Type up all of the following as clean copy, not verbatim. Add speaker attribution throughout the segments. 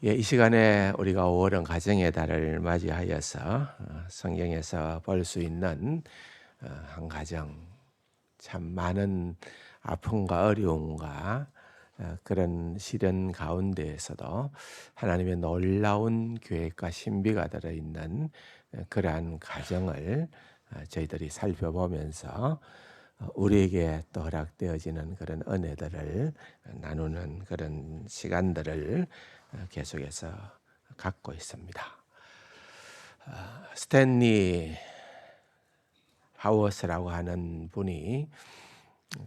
Speaker 1: 이 시간에 우리가 5월은 가정의 달을 맞이하여서 성경에서 볼 수 있는 한 가정, 참 많은 아픔과 어려움과 그런 시련 가운데에서도 하나님의 놀라운 계획과 신비가 들어있는 그러한 가정을 저희들이 살펴보면서 우리에게 또 허락되어지는 그런 은혜들을 나누는 그런 시간들을 계속해서 갖고 있습니다. 스탠리 하워스라고 하는 분이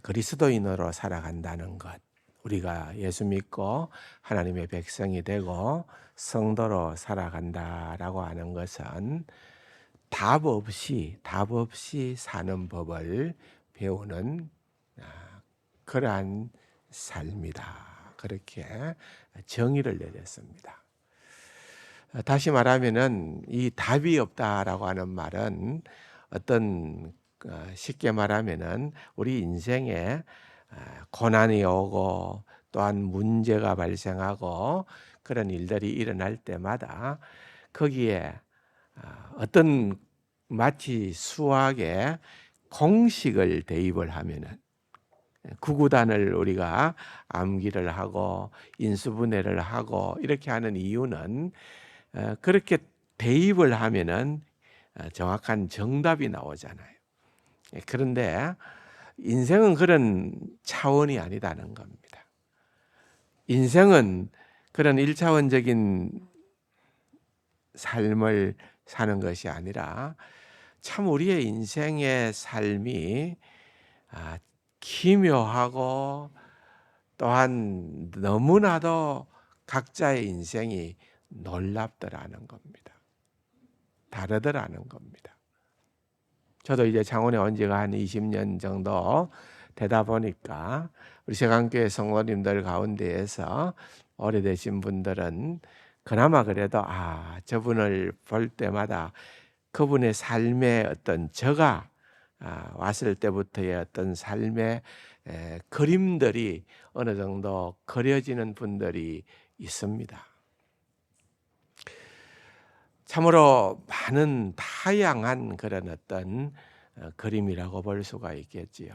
Speaker 1: 그리스도인으로 살아간다는 것, 우리가 예수 믿고 하나님의 백성이 되고 성도로 살아간다라고 하는 것은 답 없이 사는 법을 배우는 그러한 삶이다. 그렇게 정의를 내렸습니다. 다시 말하면은 이 답이 없다라고 하는 말은 어떤 쉽게 말하면은 우리 인생에 고난이 오고 또한 문제가 발생하고 그런 일들이 일어날 때마다 거기에 어떤 마치 수학에 공식을 대입을 하면은 구구단을 우리가 암기를 하고 인수분해를 하고 이렇게 하는 이유는 그렇게 대입을 하면은 정확한 정답이 나오잖아요. 그런데 인생은 그런 차원이 아니다는 겁니다. 인생은 그런 1차원적인 삶을 사는 것이 아니라 참 우리의 인생의 삶이 기묘하고 또한 너무나도 각자의 인생이 놀랍더라는 겁니다. 다르더라는 겁니다. 저도 이제 창원에 온 지가 한 20년 정도 되다 보니까 우리 세강교회 성도님들 가운데에서 오래되신 분들은 그나마 그래도 저분을 볼 때마다 그분의 삶의 어떤 저가 왔을 때부터의 어떤 삶의 그림들이 어느 정도 그려지는 분들이 있습니다. 참으로 많은 다양한 그런 어떤 그림이라고 볼 수가 있겠지요.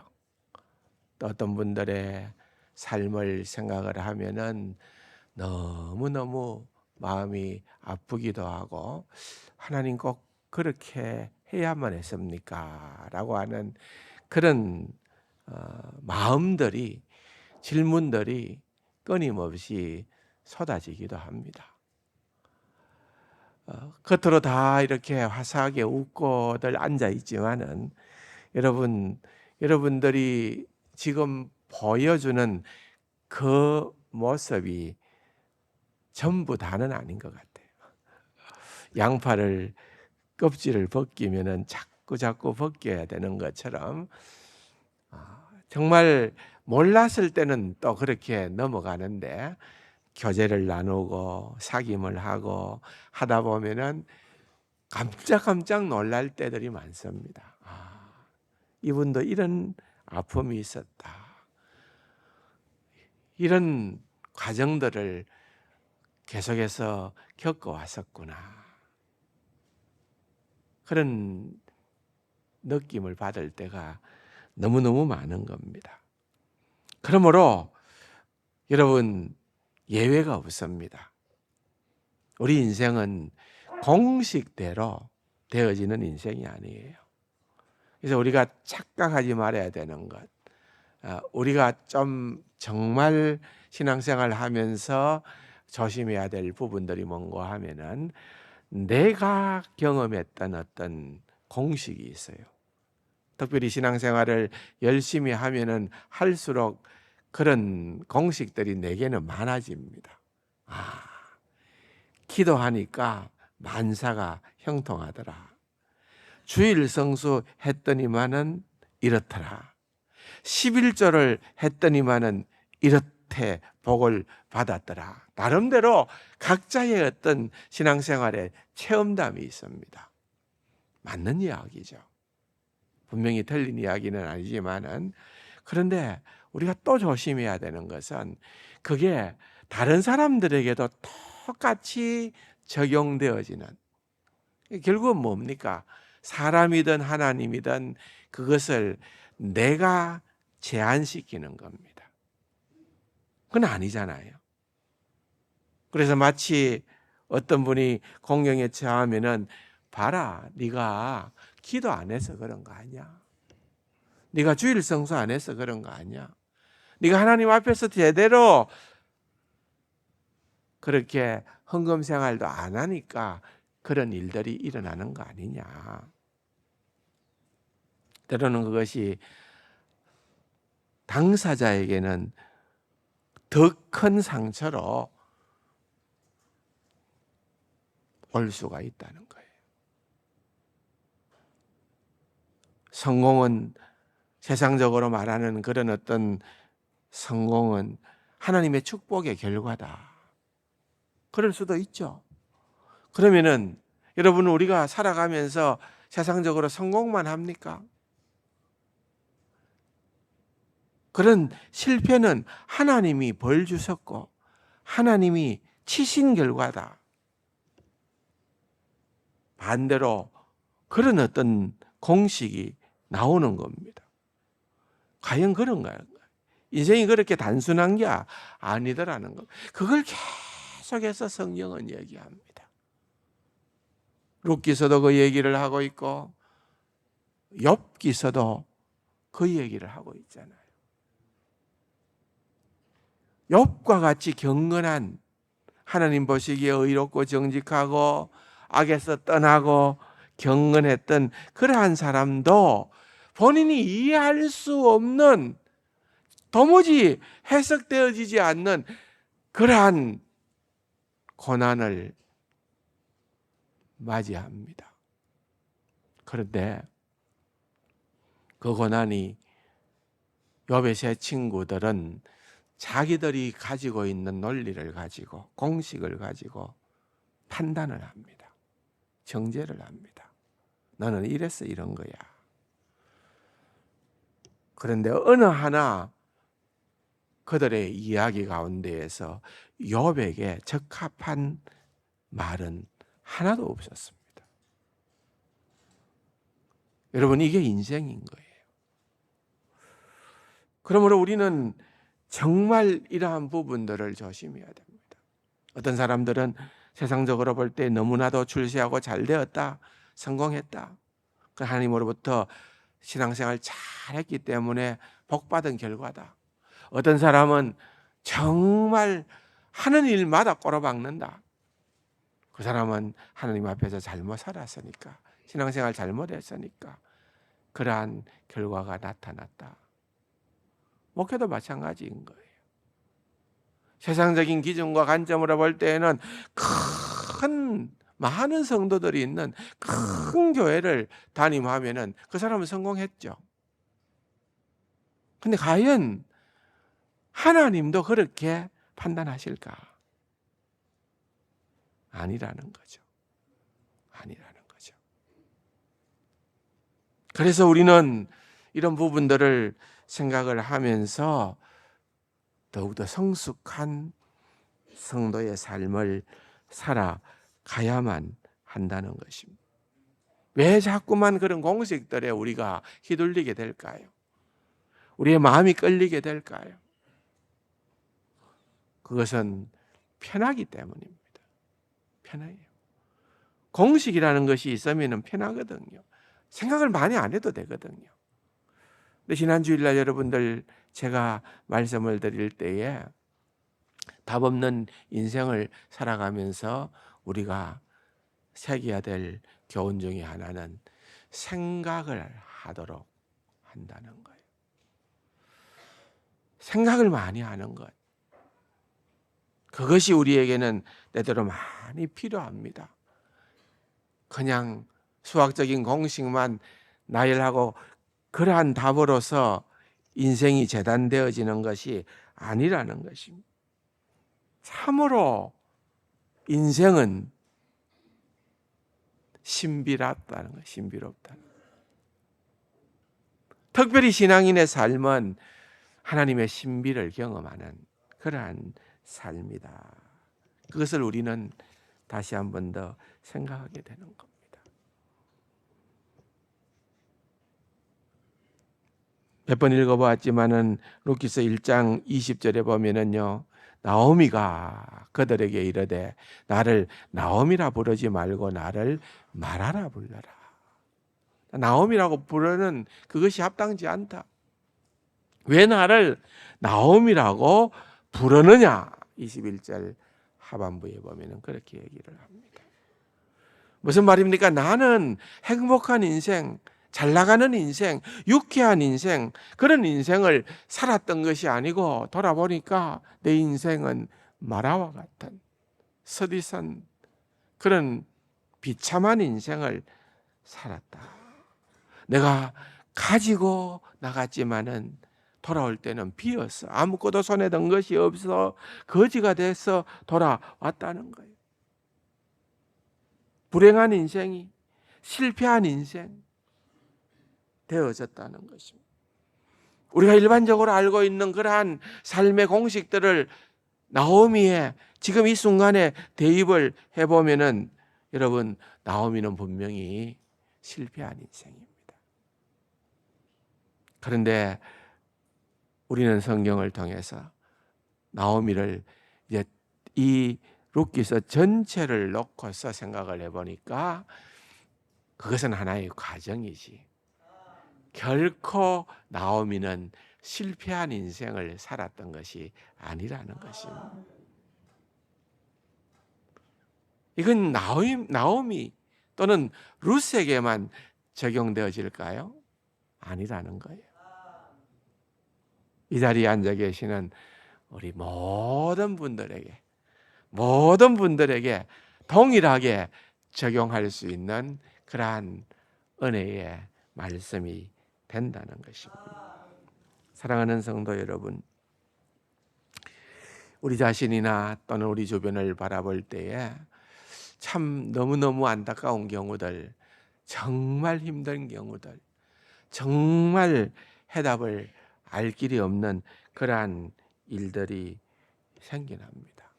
Speaker 1: 또 어떤 분들의 삶을 생각을 하면은 너무너무 마음이 아프기도 하고 하나님 꼭 그렇게 해야만 했습니까? 라고 하는 그런 마음들이, 질문들이 끊임없이 쏟아지기도 합니다. 겉으로 다 이렇게 화사하게 웃고들 앉아 있지만은 여러분들이 지금 보여주는 그 모습이 전부 다는 아닌 것 같아요. 양파를 껍질을 벗기면은 자꾸 벗겨야 되는 것처럼 정말 몰랐을 때는 또 그렇게 넘어가는데 교제를 나누고 사귐을 하고 하다 보면은 깜짝깜짝 놀랄 때들이 많습니다. 이분도 이런 아픔이 있었다. 이런 과정들을 계속해서 겪어왔었구나. 그런 느낌을 받을 때가 너무너무 많은 겁니다. 그러므로 여러분 예외가 없습니다. 우리 인생은 공식대로 되어지는 인생이 아니에요. 그래서 우리가 착각하지 말아야 되는 것, 우리가 좀 정말 신앙생활 하면서 조심해야 될 부분들이 뭔가 하면은 내가 경험했던 어떤 공식이 있어요. 특별히 신앙생활을 열심히 하면은 할수록 그런 공식들이 내게는 많아집니다. 기도하니까 만사가 형통하더라. 주일 성수 했더니만은 이렇더라. 11조를 했더니만은 이렇게 복을 받았더라. 나름대로 각자의 어떤 신앙생활에 체험담이 있습니다. 맞는 이야기죠. 분명히 틀린 이야기는 아니지만은, 그런데 우리가 또 조심해야 되는 것은 그게 다른 사람들에게도 똑같이 적용되어지는, 결국은 뭡니까? 사람이든 하나님이든 그것을 내가 제한시키는 겁니다. 그건 아니잖아요. 그래서 마치 어떤 분이 공경에 처하면은, 봐라, 네가 기도 안 해서 그런 거 아니야. 네가 주일 성수 안 해서 그런 거 아니야. 네가 하나님 앞에서 제대로 그렇게 헌금 생활도 안 하니까 그런 일들이 일어나는 거 아니냐. 때로는 그것이 당사자에게는 더 큰 상처로 올 수가 있다는 거예요. 성공은, 세상적으로 말하는 그런 어떤 성공은 하나님의 축복의 결과다. 그럴 수도 있죠. 그러면은 여러분, 우리가 살아가면서 세상적으로 성공만 합니까? 그런 실패는 하나님이 벌 주셨고 하나님이 치신 결과다. 반대로 그런 어떤 공식이 나오는 겁니다. 과연 그런가요? 인생이 그렇게 단순한 게 아니더라는 것. 그걸 계속해서 성경은 얘기합니다. 룻기서도 그 얘기를 하고 있고 욥기서도 그 얘기를 하고 있잖아요. 욥과 같이 경건한, 하나님 보시기에 의롭고 정직하고 악에서 떠나고 경건했던 그러한 사람도 본인이 이해할 수 없는, 도무지 해석되어지지 않는 그러한 고난을 맞이합니다. 그런데 그 고난이, 욥의 세 친구들은 자기들이 가지고 있는 논리를 가지고 공식을 가지고 판단을 합니다. 정죄를 합니다. 너는 이래서 이런 거야. 그런데 어느 하나 그들의 이야기 가운데에서 욥에게 적합한 말은 하나도 없었습니다. 여러분, 이게 인생인 거예요. 그러므로 우리는 정말 이러한 부분들을 조심해야 됩니다. 어떤 사람들은 세상적으로 볼 때 너무나도 출세하고 잘 되었다, 성공했다, 그 하나님으로부터 신앙생활 잘했기 때문에 복받은 결과다. 어떤 사람은 정말 하는 일마다 꼬라박는다. 그 사람은 하나님 앞에서 잘못 살았으니까, 신앙생활 잘못했으니까 그러한 결과가 나타났다. 목회도 마찬가지인 거예요. 세상적인 기준과 관점으로 볼 때에는 많은 성도들이 있는 큰 교회를 담임하면은 그 사람은 성공했죠. 근데 과연 하나님도 그렇게 판단하실까? 아니라는 거죠. 아니라는 거죠. 그래서 우리는 이런 부분들을 생각을 하면서 더욱더 성숙한 성도의 삶을 살아가야만 한다는 것입니다. 왜 자꾸만 그런 공식들에 우리가 휘둘리게 될까요? 우리의 마음이 끌리게 될까요? 그것은 편하기 때문입니다. 편해요. 공식이라는 것이 있으면 편하거든요. 생각을 많이 안 해도 되거든요. 근데 지난 주일날 여러분들 제가 말씀을 드릴 때에 답 없는 인생을 살아가면서 우리가 새겨야 될 교훈 중에 하나는 생각을 하도록 한다는 거예요. 생각을 많이 하는 것. 그것이 우리에게는 때때로 많이 필요합니다. 그냥 수학적인 공식만 나열하고 그러한 답으로서 인생이 재단되어지는 것이 아니라는 것입니다. 참으로 인생은 신비롭다는 거예요. 신비롭다는 거예요. 특별히 신앙인의 삶은 하나님의 신비를 경험하는 그러한 삶이다. 그것을 우리는 다시 한 번 더 생각하게 되는 겁니다. 몇 번 읽어보았지만은 룻기서 1장 20절에 보면은요, 나오미가 그들에게 이르되 나를 나오미라 부르지 말고 나를 마라라 불러라. 나오미라고 부르는 그것이 합당치 않다. 왜 나를 나오미라고 부르느냐? 21절 하반부에 보면은 그렇게 얘기를 합니다. 무슨 말입니까? 나는 행복한 인생, 잘 나가는 인생, 유쾌한 인생, 그런 인생을 살았던 것이 아니고 돌아보니까 내 인생은 마라와 같은 서디선 그런 비참한 인생을 살았다. 내가 가지고 나갔지만은 돌아올 때는 비었어. 아무것도 손에 든 것이 없어 거지가 돼서 돌아왔다는 거예요. 불행한 인생이, 실패한 인생 되어졌다는 것입니다. 우리가 일반적으로 알고 있는 그러한 삶의 공식들을 나오미의 지금 이 순간에 대입을 해보면은 여러분, 나오미는 분명히 실패한 인생입니다. 그런데 우리는 성경을 통해서 나오미를 이제 이 룻기서 전체를 놓고서 생각을 해보니까 그것은 하나의 과정이지. 결코 나오미는 실패한 인생을 살았던 것이 아니라는 것입니다. 이건 나오미 또는 룻에게만 적용되어질까요? 아니라는 거예요. 이 자리에 앉아 계시는 우리 모든 분들에게 동일하게 적용할 수 있는 그러한 은혜의 말씀이 된다는 것입니다. 사랑하는 성도 여러분, 우리 자신이나 또는 우리 주변을 바라볼 때에 참 너무너무 안타까운 경우들, 정말 힘든 경우들, 정말 해답을 알 길이 없는 그러한 일들이 생겨납니다.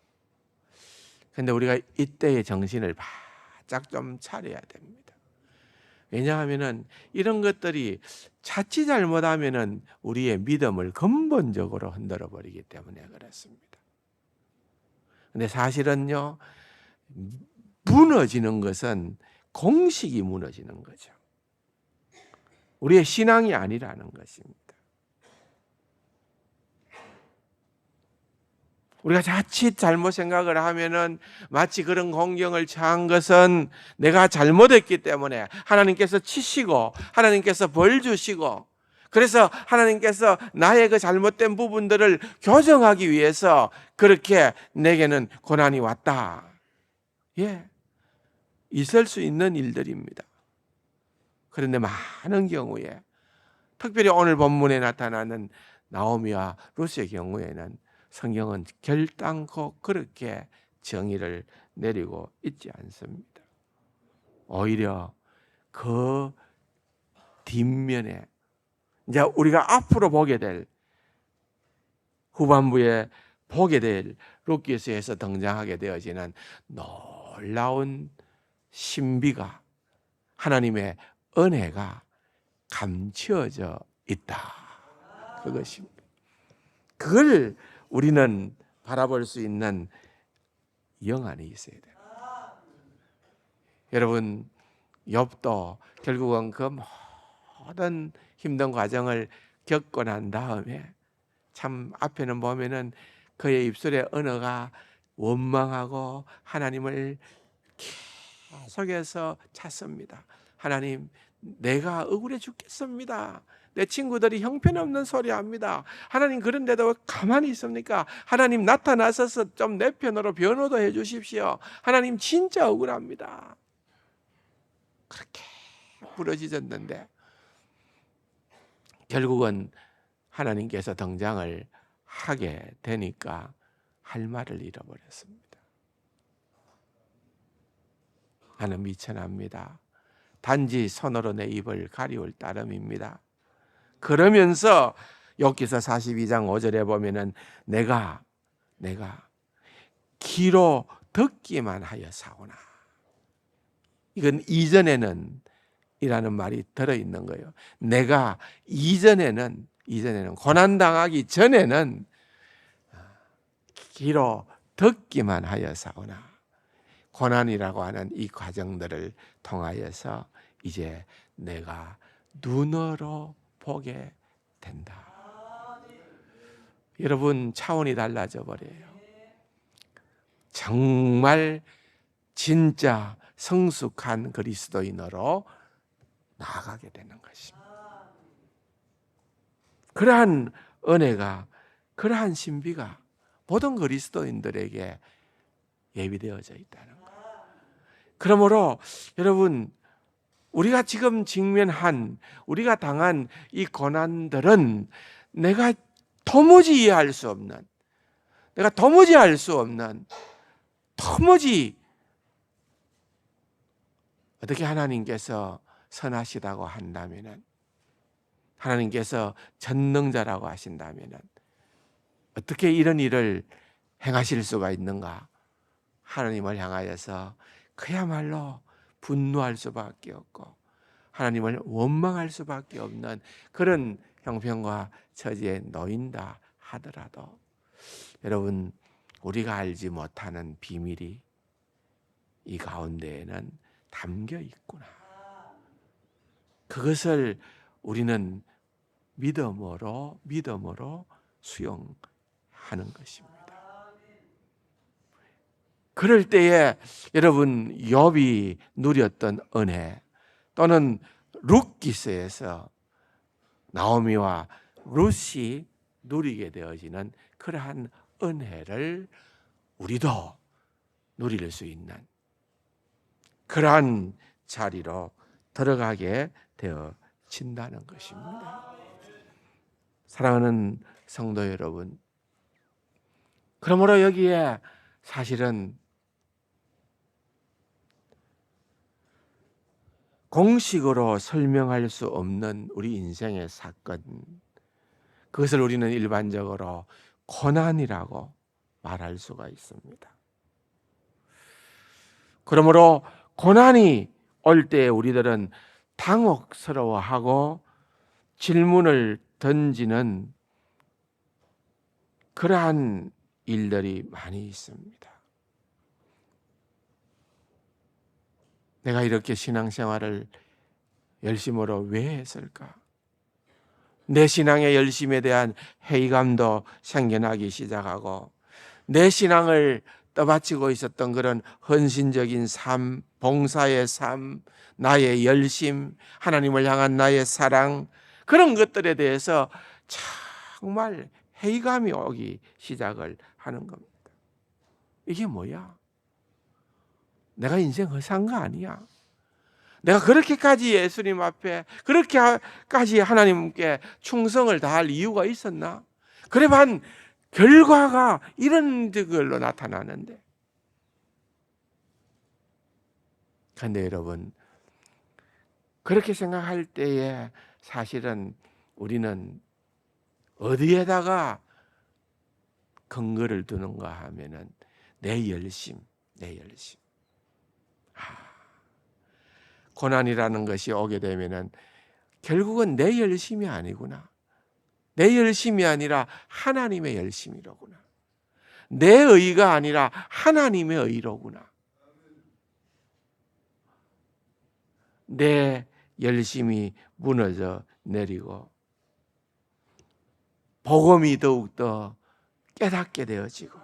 Speaker 1: 그런데 우리가 이때의 정신을 바짝 좀 차려야 됩니다. 왜냐하면 이런 것들이 자칫 잘못하면 우리의 믿음을 근본적으로 흔들어 버리기 때문에 그렇습니다. 근데 사실은요, 무너지는 것은 공식이 무너지는 거죠. 우리의 신앙이 아니라는 것입니다. 우리가 자칫 잘못 생각을 하면은 마치 그런 공경을 처한 것은 내가 잘못했기 때문에 하나님께서 치시고 하나님께서 벌 주시고 그래서 하나님께서 나의 그 잘못된 부분들을 교정하기 위해서 그렇게 내게는 고난이 왔다. 예, 있을 수 있는 일들입니다. 그런데 많은 경우에 특별히 오늘 본문에 나타나는 나오미와 룻의 경우에는 성경은 결단코 그렇게 정의를 내리고 있지 않습니다. 오히려 그 뒷면에 이제 우리가 앞으로 보게 될 후반부에 보게 될 룻기서에서 등장하게 되어지는 놀라운 신비가 하나님의 은혜가 감추어져 있다. 그것입니다. 그걸 우리는 바라볼 수 있는 영안이 있어야 돼요. 여러분, 욥도 결국은 그 모든 힘든 과정을 겪고 난 다음에 참 앞에는 보면은 그의 입술의 언어가 원망하고 하나님을 계속해서 찾습니다. 하나님, 내가 억울해 죽겠습니다. 내 친구들이 형편없는 소리 합니다. 하나님, 그런데도 가만히 있습니까? 하나님, 나타나셔서 좀 내 편으로 변호도 해 주십시오. 하나님, 진짜 억울합니다. 그렇게 부러지셨는데 결국은 하나님께서 등장을 하게 되니까 할 말을 잃어버렸습니다. 나는 미천합니다. 단지 손으로 내 입을 가리울 따름입니다. 그러면서 욥기서 42장 5절에 보면은 내가 기로 듣기만 하여 사오나. 이건 이전에는 이라는 말이 들어있는 거예요. 내가 이전에는 고난당하기 전에는 귀로 듣기만 하여 사오나, 고난이라고 하는 이 과정들을 통하여서 이제 내가 눈으로 보게 된다. 여러분, 차원이 달라져 버려요. 정말 진짜 성숙한 그리스도인으로 나아가게 되는 것입니다. 그러한 은혜가, 그러한 신비가 모든 그리스도인들에게 예비되어져 있다는 거예요. 그러므로 여러분, 우리가 지금 우리가 당한 이 고난들은 내가 도무지 이해할 수 없는, 도무지 어떻게 하나님께서 선하시다고 한다면은, 하나님께서 전능자라고 하신다면은 어떻게 이런 일을 행하실 수가 있는가? 하나님을 향하여서 그야말로 분노할 수밖에 없고 하나님을 원망할 수밖에 없는 그런 형편과 처지에 놓인다 하더라도, 여러분, 우리가 알지 못하는 비밀이 이 가운데에는 담겨 있구나. 그것을 우리는 믿음으로 수용하는 것입니다. 그럴 때에 여러분, 욥이 누렸던 은혜, 또는 룻기서에서 나오미와 룻이 누리게 되어지는 그러한 은혜를 우리도 누릴 수 있는 그러한 자리로 들어가게 되어진다는 것입니다. 사랑하는 성도 여러분, 그러므로 여기에 사실은 공식으로 설명할 수 없는 우리 인생의 사건, 그것을 우리는 일반적으로 고난이라고 말할 수가 있습니다. 그러므로 고난이 올 때 우리들은 당혹스러워하고 질문을 던지는 그러한 일들이 많이 있습니다. 내가 이렇게 신앙생활을 열심으로 왜 했을까? 내 신앙의 열심에 대한 회의감도 생겨나기 시작하고, 내 신앙을 떠받치고 있었던 그런 헌신적인 삶, 봉사의 삶, 나의 열심, 하나님을 향한 나의 사랑, 그런 것들에 대해서 정말 회의감이 오기 시작을 하는 겁니다. 이게 뭐야? 내가 인생 허사한 거 아니야? 내가 그렇게까지 예수님 앞에, 그렇게까지 하나님께 충성을 다할 이유가 있었나? 그래 반 결과가 이런 걸로 나타나는데. 그런데 여러분, 그렇게 생각할 때에 사실은 우리는 어디에다가 근거를 두는가 하면은 내 열심. 고난이라는 것이 오게 되면은 결국은 내 열심이 아니구나. 내 열심이 아니라 하나님의 열심이로구나. 내 의가 아니라 하나님의 의로구나. 내 열심이 무너져 내리고 복음이 더욱더 깨닫게 되어지고,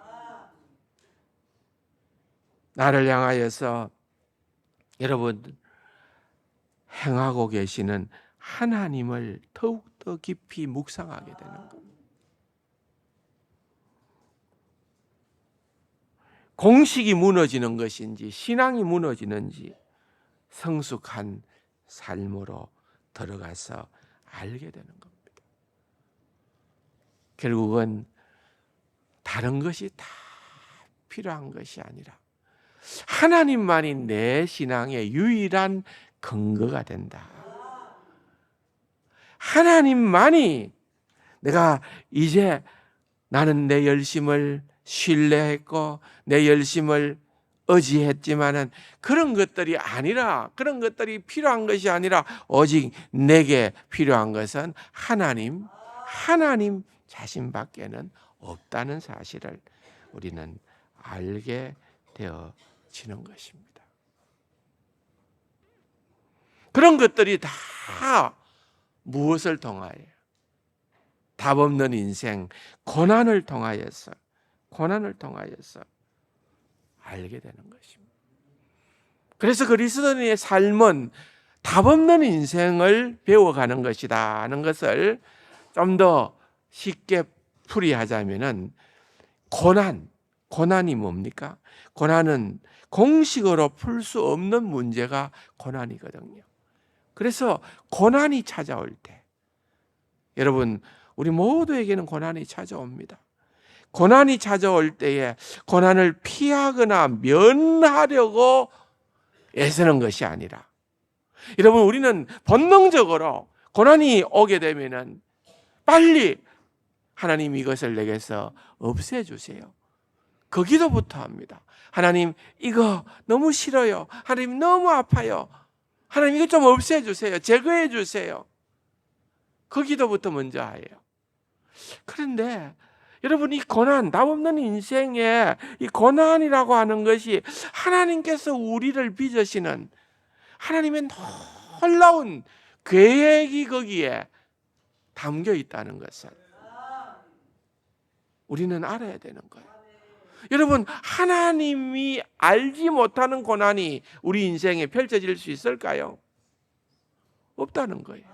Speaker 1: 나를 향하여서 여러분 행하고 계시는 하나님을 더욱더 깊이 묵상하게 되는 겁니다. 공식이 무너지는 것인지 신앙이 무너지는지 성숙한 삶으로 들어가서 알게 되는 겁니다. 결국은 다른 것이 다 필요한 것이 아니라 하나님만이 내 신앙의 유일한 근거가 된다. 하나님만이, 내가 이제 나는 내 열심을 신뢰했고 내 열심을 의지했지만은 그런 것들이 아니라, 그런 것들이 필요한 것이 아니라 오직 내게 필요한 것은 하나님 자신밖에는 없다는 사실을 우리는 알게 되어지는 것입니다. 그런 것들이 다 무엇을 통하여? 답 없는 인생, 고난을 통하여서 알게 되는 것입니다. 그래서 그리스도인의 삶은 답 없는 인생을 배워가는 것이다 하는 것을 좀 더 쉽게 풀이하자면은, 고난이 뭡니까? 고난은 공식으로 풀 수 없는 문제가 고난이거든요. 그래서 고난이 찾아올 때, 여러분, 우리 모두에게는 고난이 찾아옵니다. 고난이 찾아올 때에 고난을 피하거나 면하려고 애쓰는 것이 아니라, 여러분, 우리는 본능적으로 고난이 오게 되면은 빨리 하나님 이것을 내게서 없애주세요, 그 기도부터 합니다. 하나님, 이거 너무 싫어요. 하나님, 너무 아파요. 하나님, 이거 좀 없애주세요. 제거해주세요. 그 기도부터 먼저 해요. 그런데 여러분, 이 고난, 답 없는 인생에 이 고난이라고 하는 것이 하나님께서 우리를 빚으시는 하나님의 놀라운 계획이 거기에 담겨 있다는 것을 우리는 알아야 되는 거예요. 여러분, 하나님이 알지 못하는 고난이 우리 인생에 펼쳐질 수 있을까요? 없다는 거예요.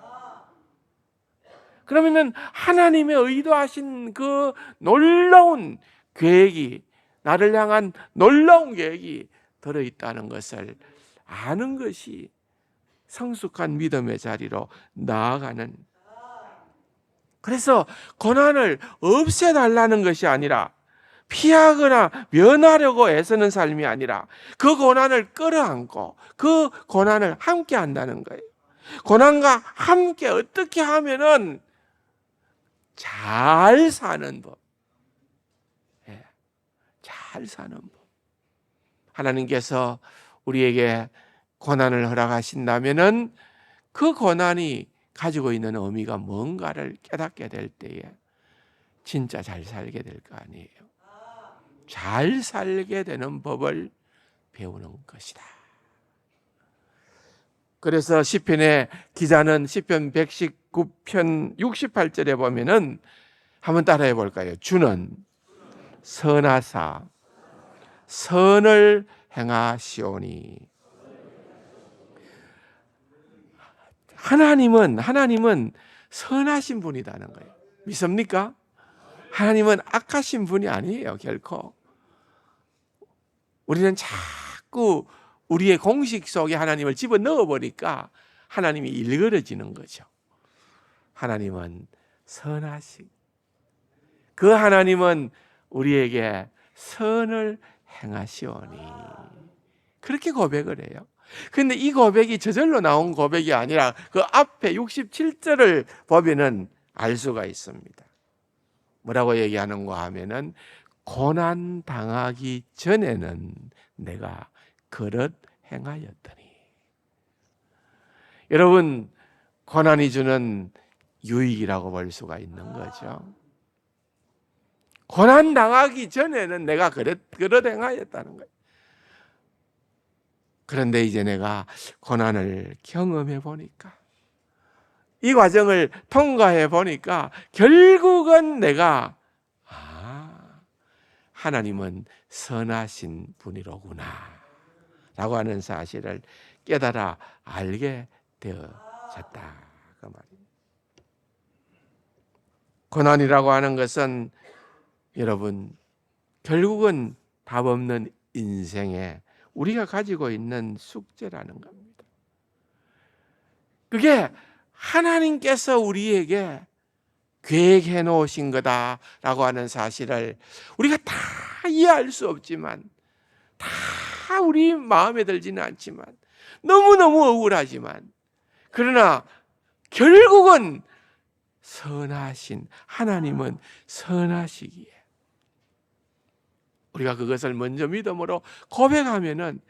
Speaker 1: 그러면은 하나님의 의도하신 그 놀라운 계획이, 나를 향한 놀라운 계획이 들어있다는 것을 아는 것이 성숙한 믿음의 자리로 나아가는, 그래서 고난을 없애달라는 것이 아니라, 피하거나 면하려고 애쓰는 삶이 아니라 그 고난을 끌어안고 그 고난을 함께 한다는 거예요. 고난과 함께 어떻게 하면은 잘 사는 법, 잘 사는 법. 하나님께서 우리에게 고난을 허락하신다면은 그 고난이 가지고 있는 의미가 뭔가를 깨닫게 될 때에 진짜 잘 살게 될 거 아니에요. 잘 살게 되는 법을 배우는 것이다. 그래서 시편의 기자는 시편 119편 68절에 보면은, 한번 따라해 볼까요? 주는 선하사 선을 행하시오니. 하나님은 선하신 분이라는 거예요. 믿습니까? 하나님은 악하신 분이 아니에요, 결코. 우리는 자꾸 우리의 공식 속에 하나님을 집어넣어 보니까 하나님이 일그러지는 거죠. 하나님은 선하시, 그 하나님은 우리에게 선을 행하시오니, 그렇게 고백을 해요. 그런데 이 고백이 저절로 나온 고백이 아니라 그 앞에 67절을 보면은 알 수가 있습니다. 뭐라고 얘기하는가 하면은, 고난 당하기 전에는 내가 그릇 행하였더니. 여러분, 고난이 주는 유익이라고 볼 수가 있는 거죠. 고난 당하기 전에는 내가 그릇 행하였다는 거예요. 그런데 이제 내가 고난을 경험해 보니까, 이 과정을 통과해 보니까 결국은 내가, 하나님은 선하신 분이로구나 라고 하는 사실을 깨달아 알게 되어졌다, 그 말입니다. 고난이라고 하는 것은 여러분, 결국은 답 없는 인생에 우리가 가지고 있는 숙제라는 겁니다. 그게 하나님께서 우리에게 계획해 놓으신 거다라고 하는 사실을 우리가 다 이해할 수 없지만, 다 우리 마음에 들지는 않지만, 너무너무 억울하지만, 그러나 결국은 선하신 하나님은 선하시기에 우리가 그것을 먼저 믿음으로 고백하면은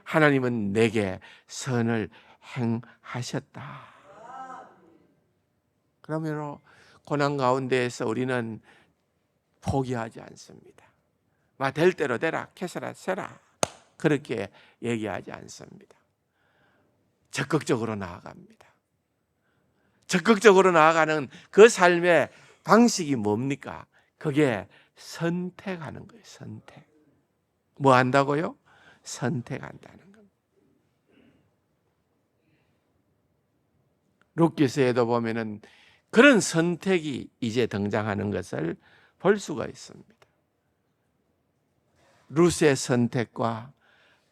Speaker 1: 하나님은 내게 선을 행하셨다. 그러므로 고난 가운데에서 우리는 포기하지 않습니다. 될 대로 되라, 캐서라 세라, 그렇게 얘기하지 않습니다. 적극적으로 나아갑니다. 적극적으로 나아가는 그 삶의 방식이 뭡니까? 그게 선택하는 거예요. 선택. 뭐 한다고요? 선택한다는 겁니다. 룻기서에도 보면은 그런 선택이 이제 등장하는 것을 볼 수가 있습니다. 룻의 선택과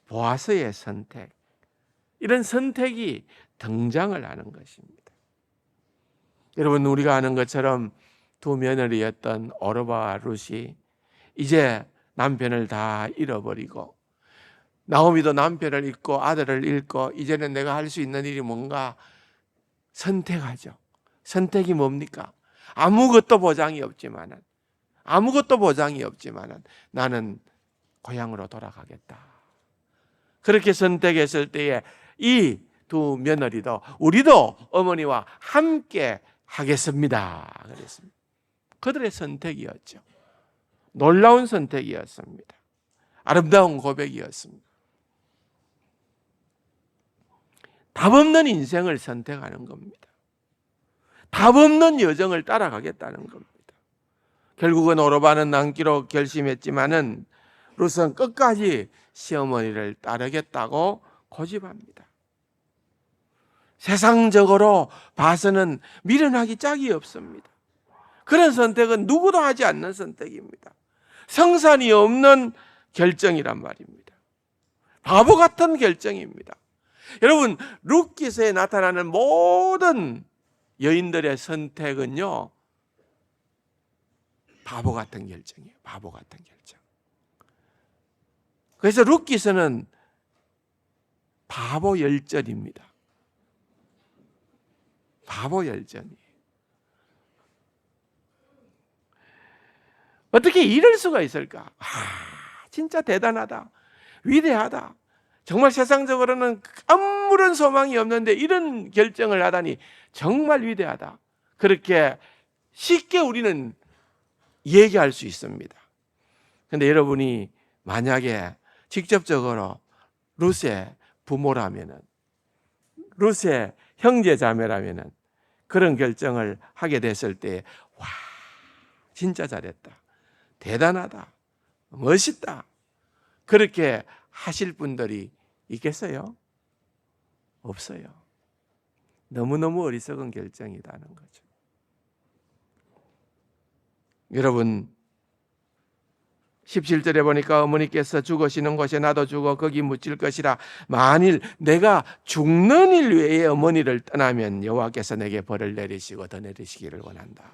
Speaker 1: 보아스의 선택, 이런 선택이 등장을 하는 것입니다. 여러분, 우리가 아는 것처럼 두 며느리였던 오르바와 룻이 이제 남편을 다 잃어버리고, 나오미도 남편을 잃고 아들을 잃고, 이제는 내가 할 수 있는 일이 뭔가 선택하죠. 선택이 뭡니까? 아무것도 보장이 없지만은 나는 고향으로 돌아가겠다. 그렇게 선택했을 때에 이 두 며느리도 우리도 어머니와 함께 하겠습니다. 그랬습니다. 그들의 선택이었죠. 놀라운 선택이었습니다. 아름다운 고백이었습니다. 답 없는 인생을 선택하는 겁니다. 답 없는 여정을 따라가겠다는 겁니다. 결국은 오르바는 남기로 결심했지만은 룻은 끝까지 시어머니를 따르겠다고 고집합니다. 세상적으로 봐서는 미련하기 짝이 없습니다. 그런 선택은 누구도 하지 않는 선택입니다. 성산이 없는 결정이란 말입니다. 바보 같은 결정입니다. 여러분, 룻기서에 나타나는 모든 여인들의 선택은요, 바보 같은 결정이에요. 바보 같은 결정. 그래서 룻기서는 바보 열전입니다. 바보 열전이에요. 어떻게 이럴 수가 있을까? 진짜 대단하다. 위대하다. 정말 세상적으로는 아무런 소망이 없는데 이런 결정을 하다니 정말 위대하다. 그렇게 쉽게 우리는 얘기할 수 있습니다. 그런데 여러분이 만약에 직접적으로 룻의 부모라면은, 룻의 형제 자매라면은 그런 결정을 하게 됐을 때, 와, 진짜 잘했다. 대단하다. 멋있다. 그렇게 하실 분들이 있겠어요? 없어요. 너무너무 어리석은 결정이라는 거죠. 여러분, 17절에 보니까 어머니께서 죽으시는 곳에 나도 죽어 거기 묻힐 것이라. 만일 내가 죽는 일 외에 어머니를 떠나면 여호와께서 내게 벌을 내리시고 더 내리시기를 원한다.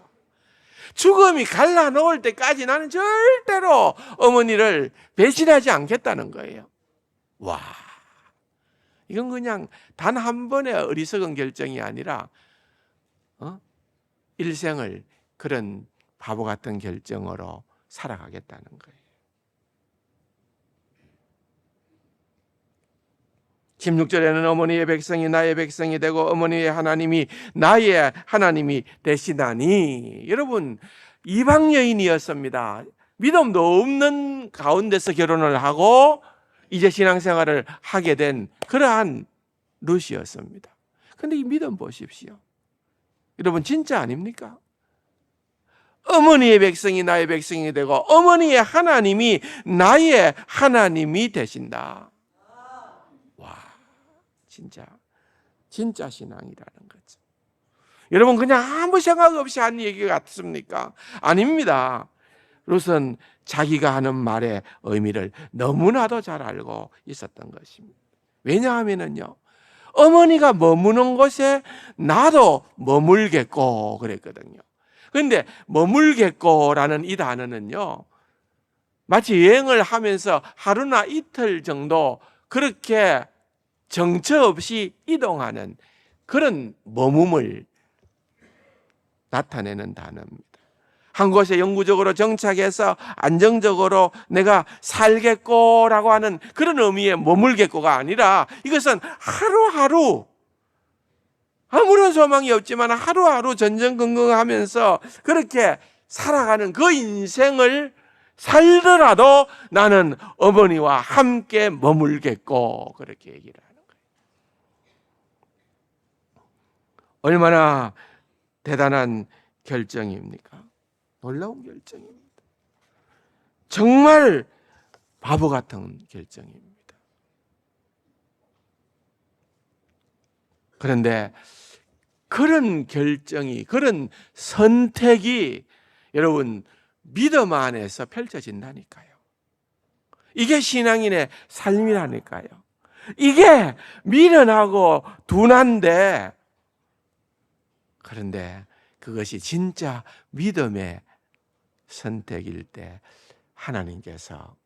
Speaker 1: 죽음이 갈라놓을 때까지 나는 절대로 어머니를 배신하지 않겠다는 거예요. 와, 이건 그냥 단 한 번의 어리석은 결정이 아니라 일생을 그런 바보 같은 결정으로 살아가겠다는 거예요. 16절에는 어머니의 백성이 나의 백성이 되고 어머니의 하나님이 나의 하나님이 되시다니. 여러분, 이방 여인이었습니다. 믿음도 없는 가운데서 결혼을 하고 이제 신앙생활을 하게 된 그러한 룻이었습니다. 그런데 이 믿음 보십시오. 여러분, 진짜 아닙니까? 어머니의 백성이 나의 백성이 되고 어머니의 하나님이 나의 하나님이 되신다. 와, 진짜 신앙이라는 거죠. 여러분, 그냥 아무 생각 없이 한 얘기 같습니까? 아닙니다. 룻은 자기가 하는 말의 의미를 너무나도 잘 알고 있었던 것입니다. 왜냐하면요, 어머니가 머무는 곳에 나도 머물겠고 그랬거든요. 그런데 머물겠고라는 이 단어는요, 마치 여행을 하면서 하루나 이틀 정도 그렇게 정처 없이 이동하는 그런 머뭄을 나타내는 단어입니다. 한 곳에 영구적으로 정착해서 안정적으로 내가 살겠고라고 하는 그런 의미의 머물겠고가 아니라 이것은 하루하루 아무런 소망이 없지만 하루하루 전전긍긍하면서 그렇게 살아가는 그 인생을 살더라도 나는 어머니와 함께 머물겠고, 그렇게 얘기를 하는 거예요. 얼마나 대단한 결정입니까? 놀라운 결정입니다. 정말 바보 같은 결정입니다. 그런데 그런 결정이, 그런 선택이 여러분 믿음 안에서 펼쳐진다니까요. 이게 신앙인의 삶이라니까요. 이게 미련하고 둔한데, 그런데 그것이 진짜 믿음의 선택일 때 하나님께서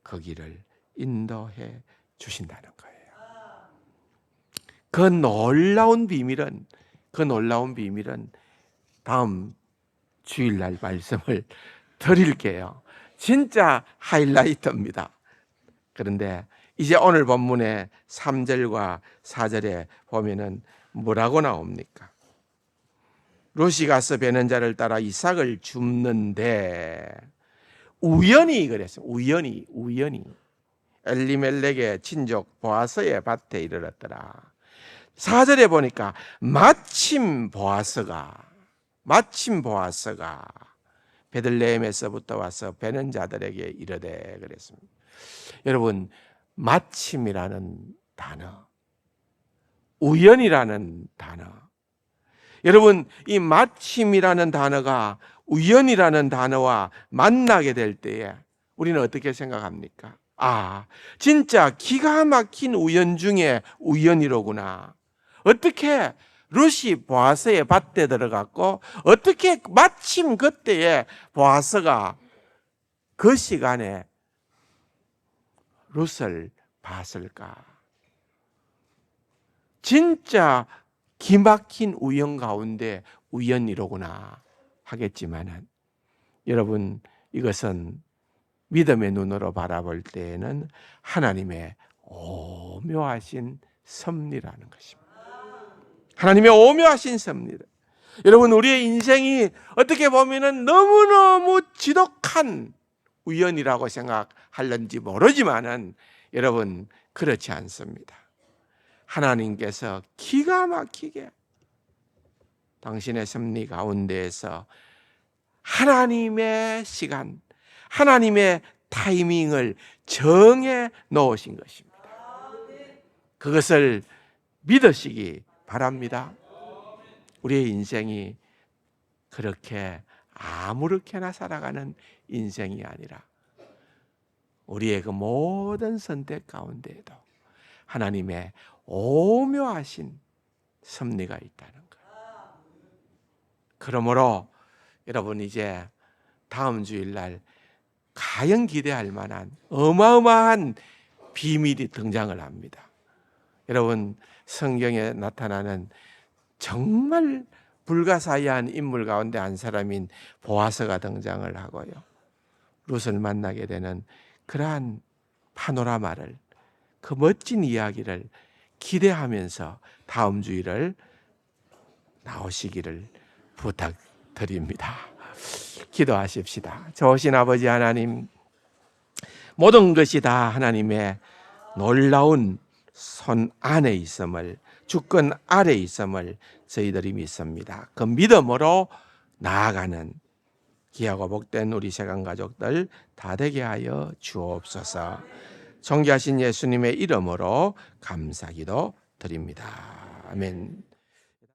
Speaker 1: 그 길을 인도해 주신다는 거예요. 그 놀라운 비밀은 다음 주일날 말씀을 드릴게요. 진짜 하이라이트입니다. 그런데 이제 오늘 본문의 3절과 4절에 보면은 뭐라고 나옵니까? 롯이 가서 베는 자를 따라 이삭을 줍는데 우연히 그랬어요. 우연히 엘리멜렉의 친족 보아스의 밭에 이르렀더라. 4절에 보니까 마침 보아스가 베들레헴에서부터 와서 베는 자들에게 이르되 그랬습니다. 여러분, 마침이라는 단어, 우연이라는 단어, 여러분 이 마침이라는 단어가 우연이라는 단어와 만나게 될 때에 우리는 어떻게 생각합니까? 아, 진짜 기가 막힌 우연 중에 우연이로구나. 어떻게 롯이 보아스의 밭에 들어갔고 어떻게 마침 그때에 보아스가 그 시간에 롯을 봤을까? 진짜 기막힌 우연 가운데 우연이로구나 하겠지만은 여러분, 이것은 믿음의 눈으로 바라볼 때에는 하나님의 오묘하신 섭리라는 것입니다. 하나님의 오묘하신 섭리. 여러분, 우리의 인생이 어떻게 보면은 너무너무 지독한 우연이라고 생각할는지 모르지만은 여러분, 그렇지 않습니다. 하나님께서 기가 막히게 당신의 섭리 가운데에서 하나님의 시간, 하나님의 타이밍을 정해 놓으신 것입니다. 그것을 믿으시기 바랍니다. 우리의 인생이 그렇게 아무렇게나 살아가는 인생이 아니라 우리의 그 모든 선택 가운데에도 하나님의 오묘하신 섭리가 있다는 거예요. 그러므로 여러분, 이제 다음 주일날 가연 기대할 만한 어마어마한 비밀이 등장을 합니다. 여러분, 성경에 나타나는 정말 불가사의한 인물 가운데 한 사람인 보아스가 등장을 하고요, 롯을 만나게 되는 그러한 파노라마를, 그 멋진 이야기를 기대하면서 다음 주일을 나오시기를 부탁드립니다. 기도하십시다. 좋으신 아버지 하나님, 모든 것이 다 하나님의 놀라운 손 안에 있음을, 주권 아래 있음을 저희들이 믿습니다. 그 믿음으로 나아가는 귀하고 복된 우리 세간 가족들 다 되게 하여 주옵소서. 존귀하신 예수님의 이름으로 감사기도 드립니다. 아멘.